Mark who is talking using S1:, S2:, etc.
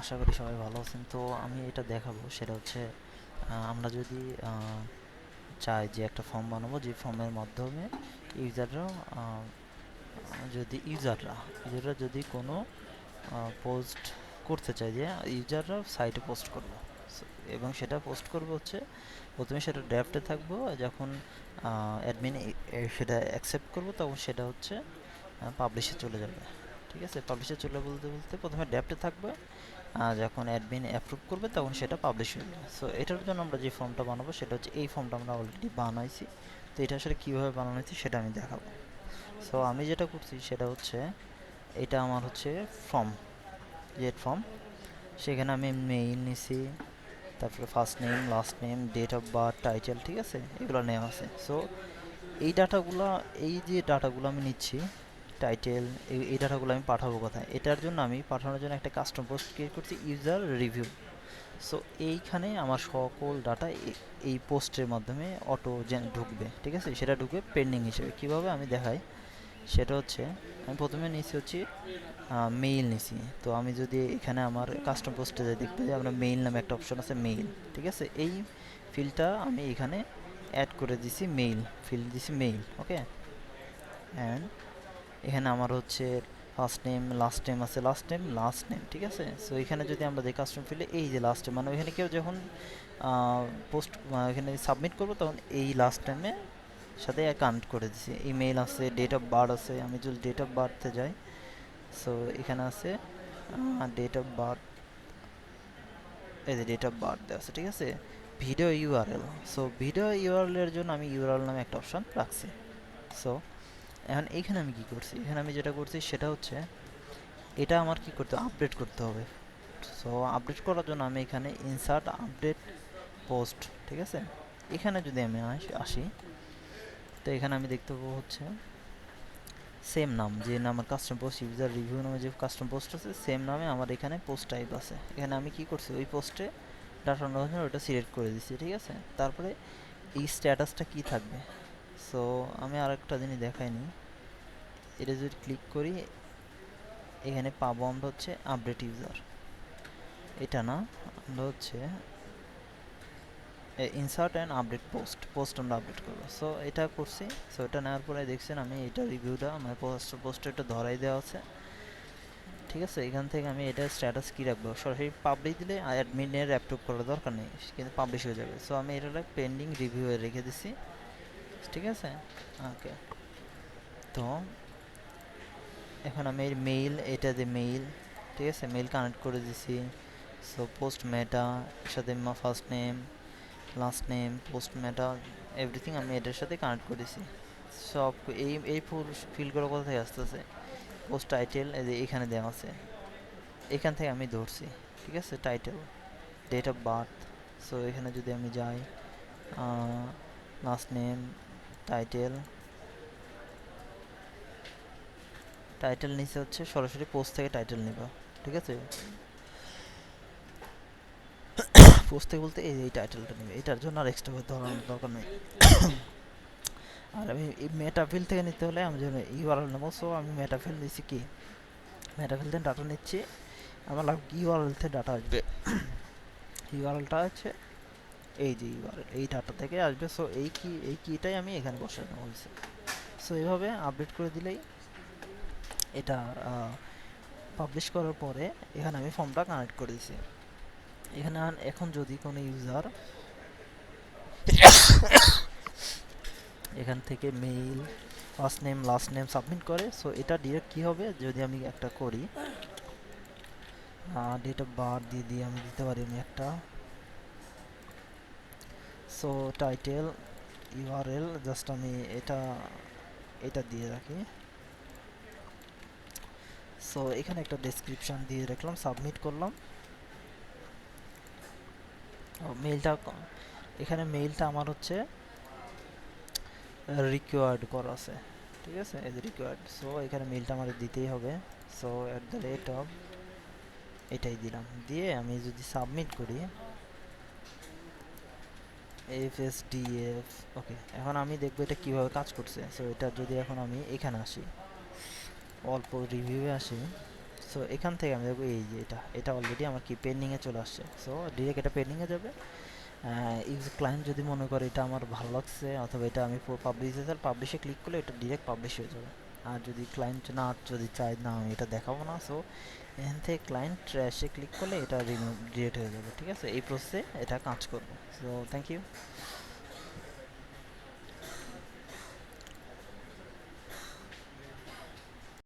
S1: আশা করি সবাই ভালো আছেন। তো আমি এটা দেখাবো, সেটা হচ্ছে আমরা যদি চাই যে একটা ফর্ম বানাবো, যে ফর্মের মাধ্যমে ইউজাররা ইউজাররা যদি কোনো পোস্ট করতে চায়, যে ইউজাররা সাইটে পোস্ট করবো এবং সেটা পোস্ট করবো হচ্ছে প্রথমে সেটা ড্রাফটে থাকবো। যখন অ্যাডমিন সেটা অ্যাকসেপ্ট করবো তখন সেটা হচ্ছে পাবলিশে চলে যাবে। ঠিক আছে, পাবলিশে চলে বলতে বলতে প্রথমে ড্রাফটে থাকবে, যখন অ্যাডমিন অ্যাপ্রুভ করবে তখন সেটা পাবলিশ হয়ে যাবে। সো এটার জন্য আমরা যে ফর্মটা বানাবো সেটা হচ্ছে এই ফর্মটা আমরা অলরেডি বানাইছি। তো এটা আসলে কীভাবে বানানো হয়েছে সেটা আমি দেখাবো। সো আমি যেটা করছি সেটা হচ্ছে, এটা আমার হচ্ছে ফর্ম, জেড ফর্ম। সেখানে আমি মেইল নিছি, তারপরে first name, last name, date of birth, title, ঠিক আছে, এগুলো নেওয়া আছে। সো এই যে ডাটাগুলো আমি নিচ্ছি, টাইটেল, এই ডাটাগুলো আমি পাঠাবো কোথায়? এটার জন্য আমি পাঠানোর জন্য একটা কাস্টম পোস্ট ক্রিয়েট করছি, ইউজার রিভিউ। সো এইখানে আমার সকল ডাটা এই পোস্টের মাধ্যমে অটো ঢুকবে। ঠিক আছে, সেটা ঢুকবে পেন্ডিং হিসেবে। কীভাবে আমি দেখাই, সেটা হচ্ছে আমি প্রথমে নিচ্ছি হচ্ছে মেইল নিছি। তো আমি যদি এখানে আমার কাস্টম পোস্টে যাই, দেখতে যে আমরা মেইল নামে একটা অপশন আছে, মেইল। ঠিক আছে, এই ফিল্ডটা আমি এখানে অ্যাড করে দিছি, মেইল ফিল্ড দিছি মেইল। ওকে, অ্যান্ড এখানে আমার হচ্ছে ফার্স্ট নেম, লাস্ট নেম আছে, লাস্ট নেম। ঠিক আছে, সো এখানে যদি আমরা দেখি কাস্টম ফিল্ডে এই যে লাস্ট নেম, মানে ওইখানে কেউ যখন পোস্ট এখানে সাবমিট করবো তখন এই লাস্ট নেমে সাথে কানেক্ট করে দিছি। ইমেল আছে, ডেট অফ বার্থ আছে। আমি যদি ডেট অফ বার্থে যাই, সো এখানে আছে ডেট অফ বার্থ, এই যে ডেট অফ বার্থ দেওয়া আছে। ঠিক আছে, video URL, so video URL এর জন্য আমি ইউআরএল নামে একটা অপশন রাখছি। সো এখন এইখানে আমি কি করছি, এখানে আমি যেটা করছি সেটা হচ্ছে এটা আমার কি করতে, আপডেট করতে হবে। সো আপডেট করার জন্য আমি এখানে ইনসার্ট আপডেট পোস্ট, ঠিক আছে, এখানে যদি আমি আসি, তো এখানে আমি দেখতে পাবো হচ্ছে সেম নাম, যে নামের কাস্টম পোস্ট ইউজার রিভিউ নামে যে কাস্টম পোস্ট আছে, সেম নামে আমার এখানে পোস্ট টাইপ আছে। এখানে আমি কি করছি, ওই পোস্টে ডাটা জন্য ওটা সিলেক্ট করে দিচ্ছি। ঠিক আছে, তারপরে এই স্ট্যাটাসটা কি থাকবে। সো আমি আরেকটা জিনিস দেখাইনি, এটা যদি ক্লিক করি এখানে পাবো আমরা হচ্ছে আপডেট ইউজার, এটা না, আমরা হচ্ছে ইনসার্ট অ্যান্ড আপডেট পোস্ট আমরা আপডেট করবো। সো এটা করছি। সো এটা নেওয়ার পরে দেখছেন আমি এটা রিভিউটা মানে পোস্টে এটা ধরাই দেওয়া আছে। ঠিক আছে, এখান থেকে আমি এটা স্ট্যাটাস কী রাখবো, সরাসরি পাবলিশ দিলে অ্যাডমিনের অ্যাপ্রুভ করার দরকার নেই, কিন্তু পাবলিশ হয়ে যাবে। সো আমি এটা পেন্ডিং রিভিউ রেখে দিছি। ঠিক আছে, ওকে। তো এখন আমি মেইল, এটা যে মেইল, ঠিক আছে, মেইল কানেক্ট করে দিছি। সো পোস্ট মেটা সাথে first name, last name, post মেটা, এভরিথিং আমি এটার সাথে কানেক্ট করেছি। সব এই ফুল ফিল্ডগুলো কোথা থেকে আসতেছে, পোস্ট টাইটেল এই যে এখানে দেওয়া আছে, এখান থেকে আমি ধরছি। ঠিক আছে, title, date of birth. So এখানে যদি আমি যাই, লাস্ট নেম, টাইটেল, টাইটেল নিচে হচ্ছে সরাসরি পোস্ট থেকে টাইটেল নিব। ঠিক আছে, পোস্ট থেকে বলতে এই টাইটেলটা নেবে, এটার জন্য আর এক্সট্রা ধরানোর দরকার নেই। আর আমি এই মেটাফিল থেকে নিতে হলে আমি যেন ইউআরএল নেবো। সো আমি মেটাফিল নিচ্ছি, কি মেটাফিল থেকে ডাটা নিচ্ছি, আমার লাগবে ইউআরএল থেকে ডাটা আসবে। ইউআরএলটা হচ্ছে এই যে ইউআরএল, এই ডাটা থেকে আসবে। সো এই কিটাই আমি এখানে বসানো হয়েছে। সো এইভাবে আপডেট করে দিলেই এটা পাবলিশ করার পরে এখানে আমি ফর্মটা কানেক্ট করে দিছি। এখানে এখন যদি কোনো ইউজার এখান থেকে mail, first name, last name submit করে, সো এটা ডিরেক্ট কী হবে, যদি আমি একটা করি ডেট অফ বার্থ দিয়ে আমি দিতে পারি আমি একটা। সো টাইটেল, ইউআরএল, জাস্ট আমি এটা দিয়ে রাখি। সো এখানে একটা ডেসক্রিপশান দিয়ে রাখলাম, সাবমিট করলাম। মেইলটা, এখানে মেইলটা আমার হচ্ছে রিকোয়ার্ড করা আছে। ঠিক আছে, এই যে রিকোয়ার্ড। সো এখানে মেইলটা আমার দিতেই হবে। সো @ এটাই দিলাম, দিয়ে আমি যদি সাবমিট করি FSDF, ওকে। এখন আমি দেখবো এটা কিভাবে কাজ করছে। সো এটা যদি এখন আমি এখানে আসি, অল্প রিভিউয়ে আসি, সো এখান থেকে আমি দেখবো এই যে এটা অলরেডি আমার কি পেন্ডিংয়ে চলে আসছে। সো ডিরেক্ট এটা পেন্ডিংয়ে যাবে। ইউজ ক্লায়েন্ট যদি মনে করে এটা আমার ভালো লাগছে অথবা এটা আমি পাবলিশ দিতে চাই, পাবলিশে ক্লিক করলে এটা ডিরেক্ট পাবলিশ হয়ে যাবে। আর যদি ক্লায়েন্ট না যদি চায় না আমি এটা দেখাবো না, সো এখান থেকে ক্লায়েন্ট ট্র্যাশে ক্লিক করলে এটা রিমুভ ডিলিট হয়ে যাবে। ঠিক আছে, এই প্রসেসে এটা কাজ করবে। So thank you.